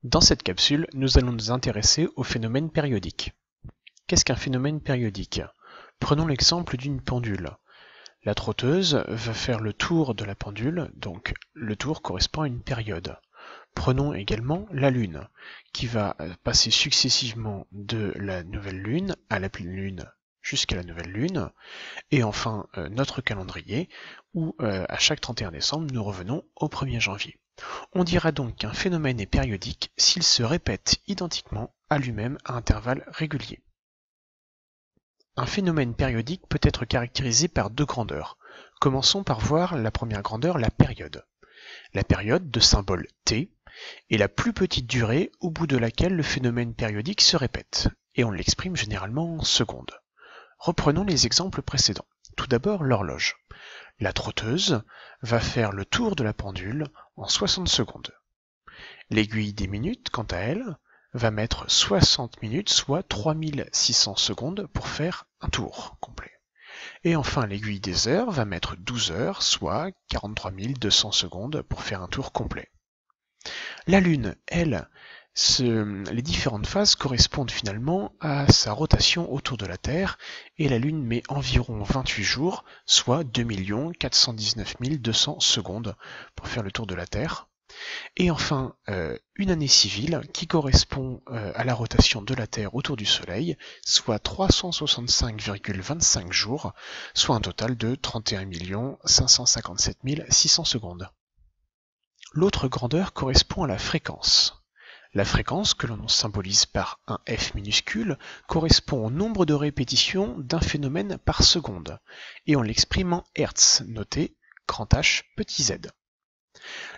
Dans cette capsule, nous allons nous intéresser au phénomène périodique. Qu'est-ce qu'un phénomène périodique? Prenons l'exemple d'une pendule. La trotteuse va faire le tour de la pendule, donc le tour correspond à une période. Prenons également la Lune, qui va passer successivement de la nouvelle Lune à la pleine Lune jusqu'à la nouvelle Lune, et enfin notre calendrier, où à chaque 31 décembre, nous revenons au 1er janvier. On dira donc qu'un phénomène est périodique s'il se répète identiquement à lui-même à intervalles réguliers. Un phénomène périodique peut être caractérisé par deux grandeurs. Commençons par voir la première grandeur, la période. La période, de symbole t, est la plus petite durée au bout de laquelle le phénomène périodique se répète, et on l'exprime généralement en secondes. Reprenons les exemples précédents. Tout d'abord, l'horloge. La trotteuse va faire le tour de la pendule en 60 secondes. L'aiguille des minutes, quant à elle, va mettre 60 minutes, soit 3600 secondes pour faire un tour complet. Et enfin, l'aiguille des heures va mettre 12 heures, soit 43 200 secondes pour faire un tour complet. La Lune, elle, les différentes phases correspondent finalement à sa rotation autour de la Terre, et la Lune met environ 28 jours, soit 2 419 200 secondes pour faire le tour de la Terre. Et enfin, une année civile qui correspond à la rotation de la Terre autour du Soleil, soit 365,25 jours, soit un total de 31 557 600 secondes. L'autre grandeur correspond à la fréquence. La fréquence, que l'on symbolise par un f minuscule, correspond au nombre de répétitions d'un phénomène par seconde, et on l'exprime en Hertz, noté grand H petit z.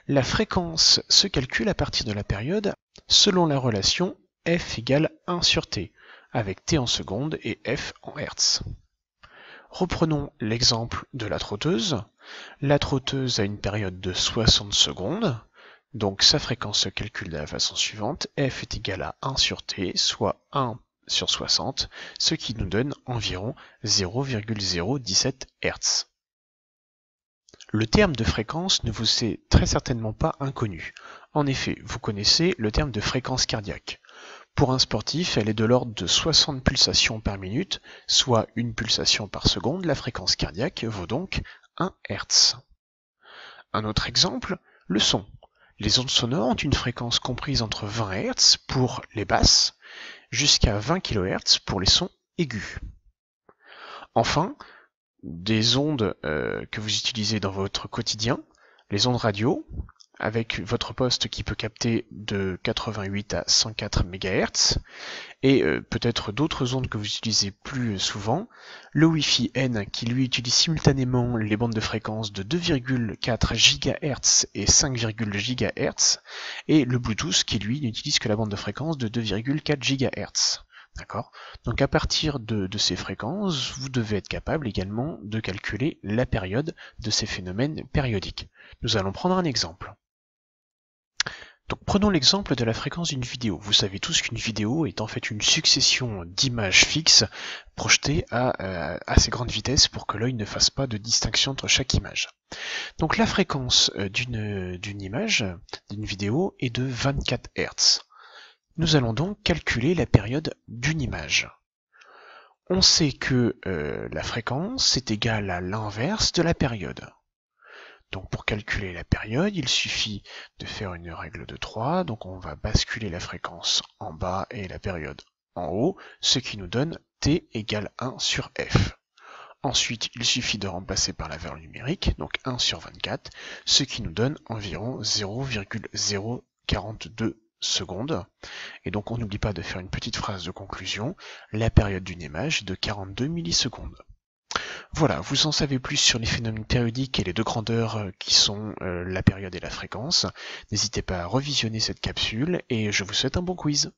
La fréquence se calcule à partir de la période selon la relation f égale 1 sur t, avec t en secondes et f en Hertz. Reprenons l'exemple de la trotteuse. La trotteuse a une période de 60 secondes, donc sa fréquence se calcule de la façon suivante, f est égal à 1 sur t, soit 1 sur 60, ce qui nous donne environ 0,017 Hz. Le terme de fréquence ne vous est très certainement pas inconnu. En effet, vous connaissez le terme de fréquence cardiaque. Pour un sportif, elle est de l'ordre de 60 pulsations par minute, soit une pulsation par seconde. La fréquence cardiaque vaut donc 1 Hz. Un autre exemple, le son. Les ondes sonores ont une fréquence comprise entre 20 Hz pour les basses, jusqu'à 20 kHz pour les sons aigus. Enfin, des ondes que vous utilisez dans votre quotidien, les ondes radio, avec votre poste qui peut capter de 88 à 104 MHz, et peut-être d'autres ondes que vous utilisez plus souvent, le Wi-Fi N qui lui utilise simultanément les bandes de fréquence de 2,4 GHz et 5, GHz, et le Bluetooth qui lui n'utilise que la bande de fréquence de 2,4 GHz. D'accord ? Donc à partir de ces fréquences, vous devez être capable également de calculer la période de ces phénomènes périodiques. Nous allons prendre un exemple. Donc prenons l'exemple de la fréquence d'une vidéo. Vous savez tous qu'une vidéo est en fait une succession d'images fixes projetées à assez grande vitesse pour que l'œil ne fasse pas de distinction entre chaque image. Donc la fréquence d'une image, d'une vidéo, est de 24 Hz. Nous allons donc calculer la période d'une image. On sait que la fréquence est égale à l'inverse de la période. Donc pour calculer la période, il suffit de faire une règle de 3, donc on va basculer la fréquence en bas et la période en haut, ce qui nous donne t égale 1 sur f. Ensuite, il suffit de remplacer par la valeur numérique, donc 1 sur 24, ce qui nous donne environ 0,042 secondes. Et donc on n'oublie pas de faire une petite phrase de conclusion, la période d'une image est de 42 millisecondes. Voilà, vous en savez plus sur les phénomènes périodiques et les deux grandeurs qui sont la période et la fréquence. N'hésitez pas à revisionner cette capsule et je vous souhaite un bon quiz.